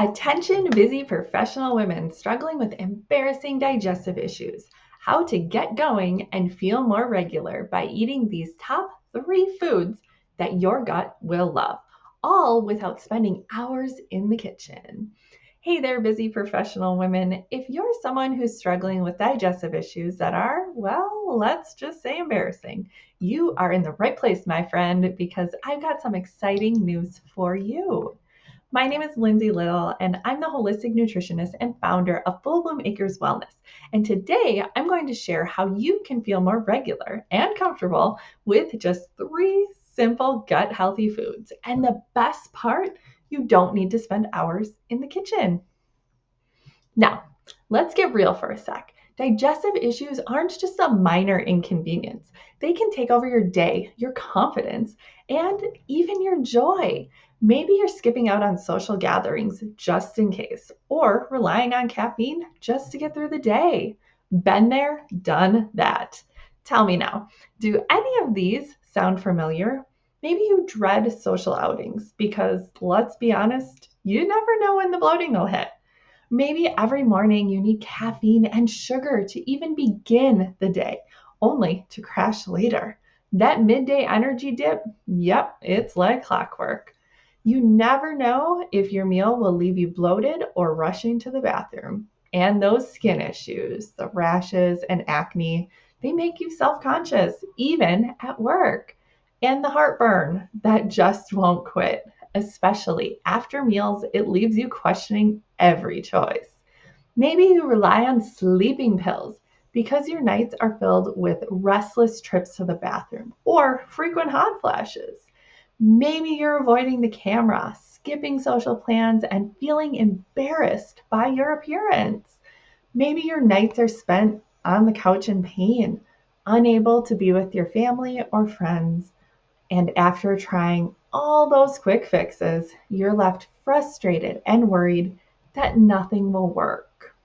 Attention, busy professional women struggling with embarrassing digestive issues. How to get going and feel more regular by eating these top 3 foods that your gut will love, all without spending hours in the kitchen. Hey there, busy professional women. If you're someone who's struggling with digestive issues that are, well, let's just say embarrassing, you are in the right place, my friend, because I've got some exciting news for you. My name is Lindsay Little, and I'm the holistic nutritionist and founder of Full Bloom Acres Wellness. And today I'm going to share how you can feel more regular and comfortable with just 3 simple gut healthy foods. And the best part, you don't need to spend hours in the kitchen. Now, let's get real for a sec. Digestive issues aren't just a minor inconvenience. They can take over your day, your confidence, and even your joy. Maybe you're skipping out on social gatherings just in case, or relying on caffeine just to get through the day. Been there, done that. Tell me now, do any of these sound familiar? Maybe you dread social outings because, let's be honest, you never know when the bloating will hit. Maybe every morning you need caffeine and sugar to even begin the day, only to crash later. That midday energy dip, yep, it's like clockwork. You never know if your meal will leave you bloated or rushing to the bathroom. And those skin issues, the rashes and acne, they make you self-conscious, even at work. And the heartburn that just won't quit, especially after meals, it leaves you questioning every choice. Maybe you rely on sleeping pills because your nights are filled with restless trips to the bathroom or frequent hot flashes. Maybe you're avoiding the camera, skipping social plans, and feeling embarrassed by your appearance. Maybe your nights are spent on the couch in pain, unable to be with your family or friends. And after trying all those quick fixes, you're left frustrated and worried that nothing will work.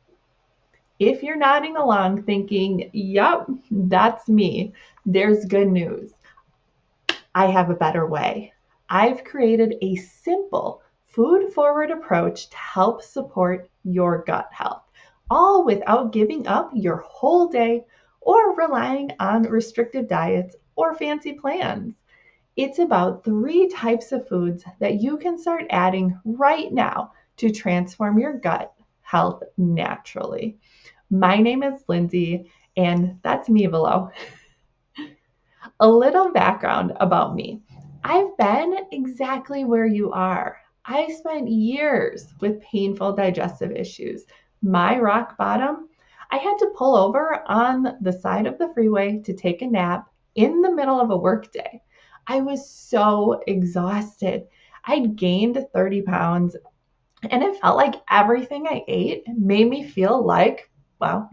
If you're nodding along thinking, yup, that's me, there's good news. I have a better way. I've created a simple food forward approach to help support your gut health, all without giving up your whole day or relying on restrictive diets or fancy plans. It's about 3 types of foods that you can start adding right now to transform your gut health naturally. My name is Lindsay, and that's me below. A little background about me. I've been exactly where you are. I spent years with painful digestive issues. My rock bottom, I had to pull over on the side of the freeway to take a nap in the middle of a workday. I was so exhausted. I'd gained 30 pounds, and it felt like everything I ate made me feel like, well,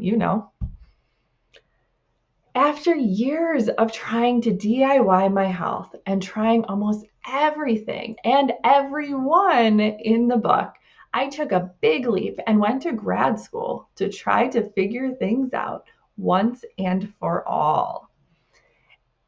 after years of trying to DIY my health and trying almost everything and everyone in the book, I took a big leap and went to grad school to try to figure things out once and for all.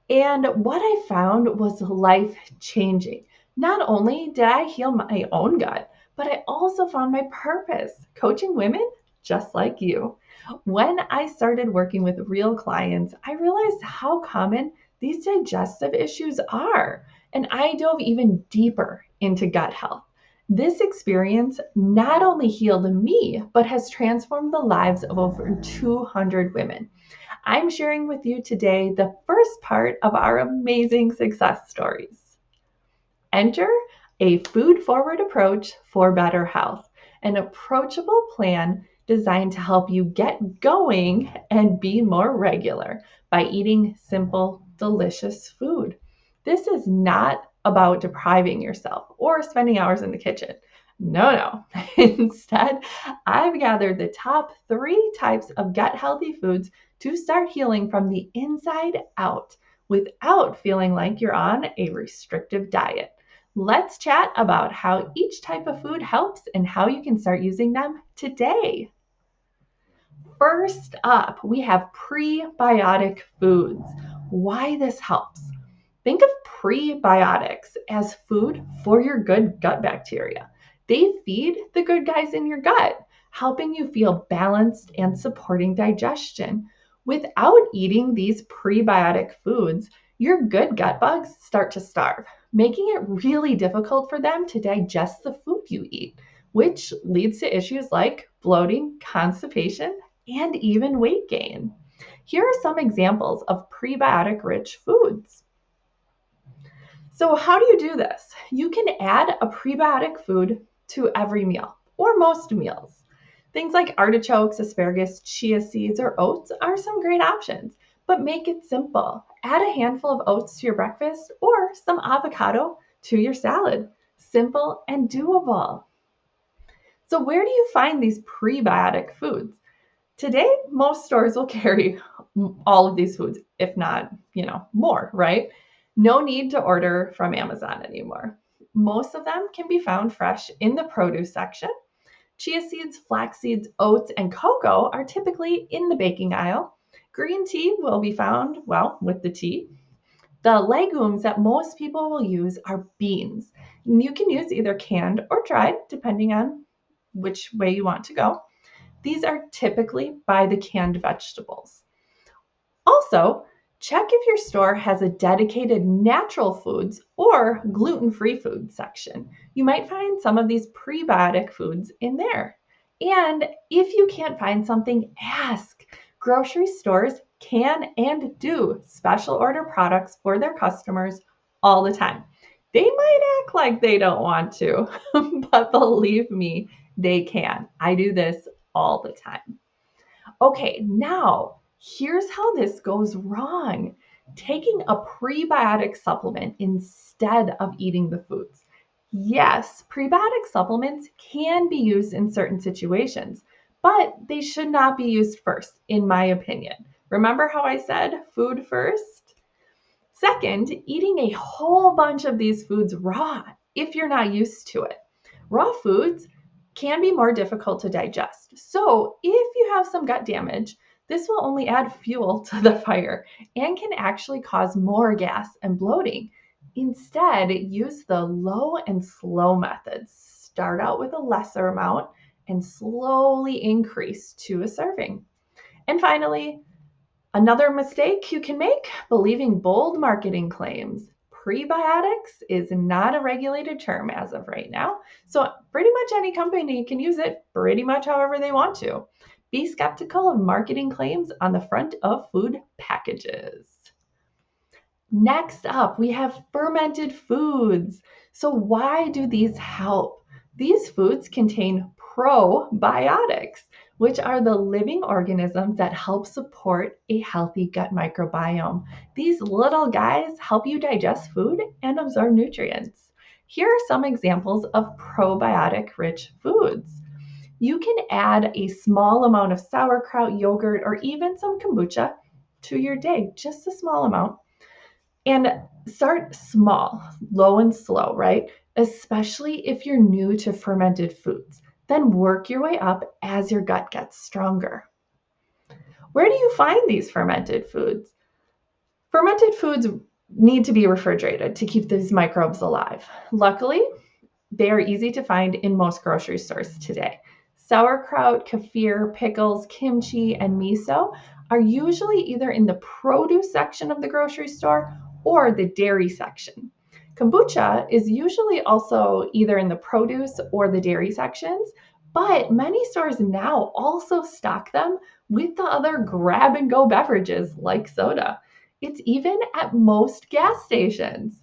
And what I found was life changing. Not only did I heal my own gut, but I also found my purpose coaching women just like you. When I started working with real clients, I realized how common these digestive issues are, and I dove even deeper into gut health. This experience not only healed me, but has transformed the lives of over 200 women. I'm sharing with you today the first part of our amazing success stories. Enter a food forward approach for better health, an approachable plan designed to help you get going and be more regular by eating simple, delicious food. This is not about depriving yourself or spending hours in the kitchen. No. Instead, I've gathered the top 3 types of gut healthy foods to start healing from the inside out without feeling like you're on a restrictive diet. Let's chat about how each type of food helps and how you can start using them today. First up, we have prebiotic foods. Why this helps. Think of prebiotics as food for your good gut bacteria. They feed the good guys in your gut, helping you feel balanced and supporting digestion. Without eating these prebiotic foods, your good gut bugs start to starve, making it really difficult for them to digest the food you eat, which leads to issues like bloating, constipation, and even weight gain. Here are some examples of prebiotic rich foods. So, how do you do this? You can add a prebiotic food to every meal or most meals. Things like artichokes, asparagus, chia seeds, or oats are some great options, but make it simple. Add a handful of oats to your breakfast or some avocado to your salad. Simple and doable. So, where do you find these prebiotic foods? Today, most stores will carry all of these foods, if not, more, right? No need to order from Amazon anymore. Most of them can be found fresh in the produce section. Chia seeds, flax seeds, oats, and cocoa are typically in the baking aisle. Green tea will be found, well, with the tea. The legumes that most people will use are beans. You can use either canned or dried, depending on which way you want to go. These are typically by the canned vegetables. Also, check if your store has a dedicated natural foods or gluten-free food section. You might find some of these prebiotic foods in there. And if you can't find something, ask. Grocery stores can and do special order products for their customers all the time. They might act like they don't want to, but believe me, they can. I do this all the time. Okay, now here's how this goes wrong. Taking a prebiotic supplement instead of eating the foods. Yes, prebiotic supplements can be used in certain situations, but they should not be used first, in my opinion. Remember how I said food first? Second, eating a whole bunch of these foods raw if you're not used to it. Raw foods can be more difficult to digest. So, if you have some gut damage, this will only add fuel to the fire and can actually cause more gas and bloating. Instead, use the low and slow methods. Start out with a lesser amount and slowly increase to a serving. And finally, another mistake you can make, believing bold marketing claims. Prebiotics is not a regulated term as of right now, so pretty much any company can use it pretty much however they want to. Be skeptical of marketing claims on the front of food packages. Next up, we have fermented foods. So why do these help? These foods contain probiotics, which are the living organisms that help support a healthy gut microbiome. These little guys help you digest food and absorb nutrients. Here are some examples of probiotic-rich foods. You can add a small amount of sauerkraut, yogurt, or even some kombucha to your day, just a small amount. And start small, low and slow, right? Especially if you're new to fermented foods. Then work your way up as your gut gets stronger. Where do you find these fermented foods? Fermented foods need to be refrigerated to keep these microbes alive. Luckily, they are easy to find in most grocery stores today. Sauerkraut, kefir, pickles, kimchi, and miso are usually either in the produce section of the grocery store or the dairy section. Kombucha is usually also either in the produce or the dairy sections, but many stores now also stock them with the other grab and go beverages like soda. It's even at most gas stations.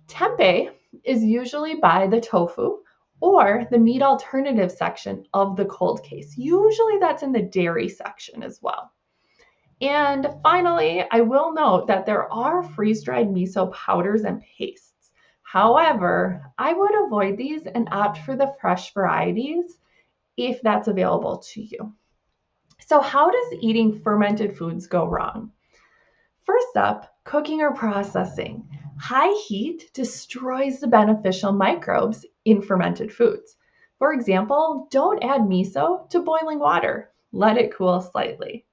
Tempeh is usually by the tofu or the meat alternative section of the cold case. Usually that's in the dairy section as well. And finally, I will note that there are freeze-dried miso powders and pastes. However, I would avoid these and opt for the fresh varieties if that's available to you. So how does eating fermented foods go wrong? First up, cooking or processing. High heat destroys the beneficial microbes in fermented foods. For example, don't add miso to boiling water. Let it cool slightly.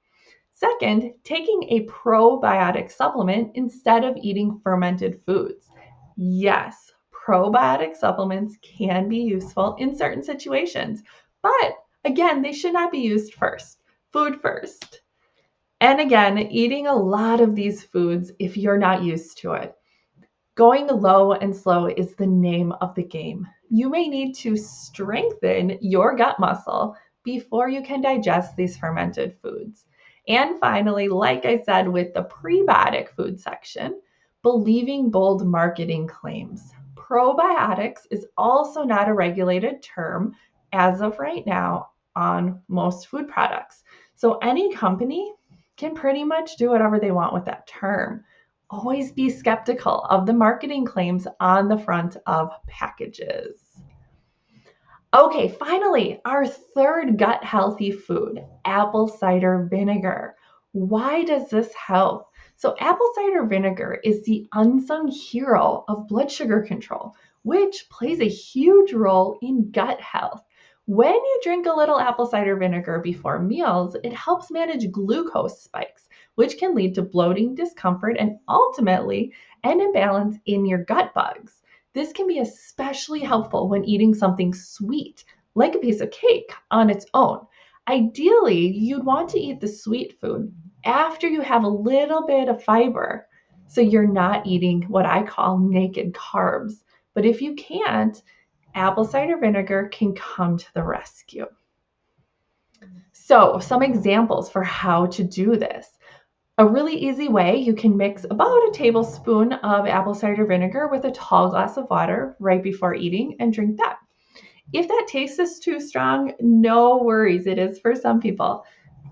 Second, taking a probiotic supplement instead of eating fermented foods. Yes, Probiotic supplements can be useful in certain situations, but again, they should not be used first. Food first. And again, eating a lot of these foods if you're not used to it. Going low and slow is the name of the game. You may need to strengthen your gut muscle before you can digest these fermented foods. And finally, like I said with the prebiotic food section, believing bold marketing claims. Probiotics is also not a regulated term as of right now on most food products. So any company can pretty much do whatever they want with that term. Always be skeptical of the marketing claims on the front of packages. Okay, finally, our third gut healthy food, apple cider vinegar. Why does this help? So apple cider vinegar is the unsung hero of blood sugar control, which plays a huge role in gut health. When you drink a little apple cider vinegar before meals, it helps manage glucose spikes, which can lead to bloating, discomfort, and ultimately an imbalance in your gut bugs. This can be especially helpful when eating something sweet, like a piece of cake on its own. Ideally, you'd want to eat the sweet food after you have a little bit of fiber, so you're not eating what I call naked carbs. But if you can't, apple cider vinegar can come to the rescue. So, some examples for how to do this. A really easy way, you can mix about a tablespoon of apple cider vinegar with a tall glass of water right before eating and drink that. If that taste is too strong, no worries. It is for some people.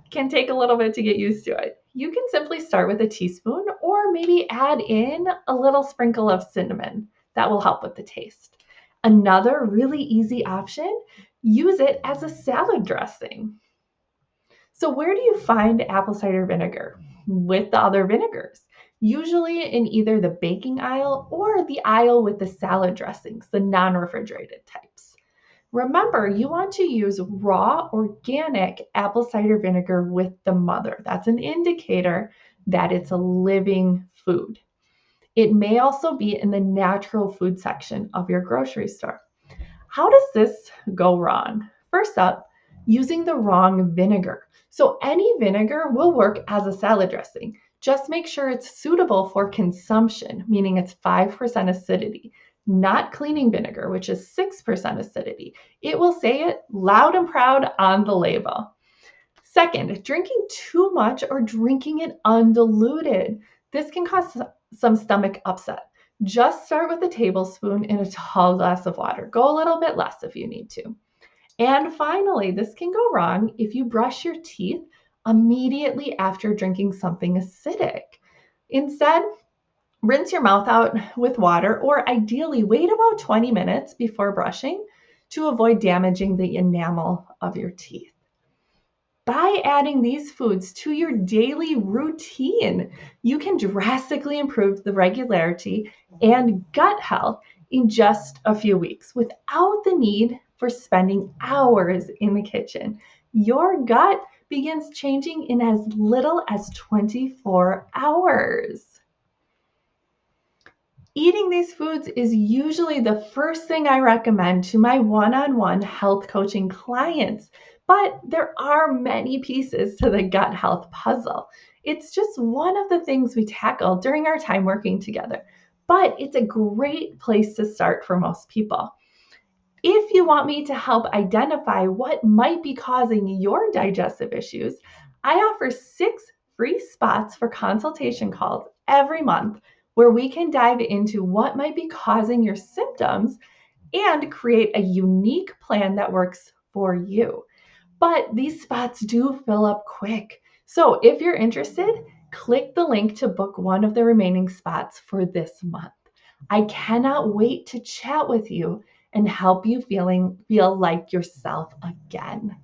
It can take a little bit to get used to it. You can simply start with a teaspoon or maybe add in a little sprinkle of cinnamon. That will help with the taste. Another really easy option, use it as a salad dressing. So where do you find apple cider vinegar? With the other vinegars, usually in either the baking aisle or the aisle with the salad dressings, the non-refrigerated types. Remember, you want to use raw organic apple cider vinegar with the mother. That's an indicator that it's a living food. It may also be in the natural food section of your grocery store. How does this go wrong? First up, using the wrong vinegar. So any vinegar will work as a salad dressing. Just make sure it's suitable for consumption, meaning it's 5% acidity, not cleaning vinegar, which is 6% acidity. It will say it loud and proud on the label. Second, drinking too much or drinking it undiluted. This can cause some stomach upset. Just start with a tablespoon in a tall glass of water. Go a little bit less if you need to. And finally, this can go wrong if you brush your teeth immediately after drinking something acidic. Instead, rinse your mouth out with water, or ideally wait about 20 minutes before brushing to avoid damaging the enamel of your teeth. By adding these foods to your daily routine, you can drastically improve the regularity and gut health in just a few weeks without the need for spending hours in the kitchen. Your gut begins changing in as little as 24 hours. Eating these foods is usually the first thing I recommend to my one-on-one health coaching clients, but there are many pieces to the gut health puzzle. It's just one of the things we tackle during our time working together, but it's a great place to start for most people. If you want me to help identify what might be causing your digestive issues, I offer 6 free spots for consultation calls every month where we can dive into what might be causing your symptoms and create a unique plan that works for you. But these spots do fill up quick. So if you're interested, click the link to book one of the remaining spots for this month. I cannot wait to chat with you and help you feel like yourself again.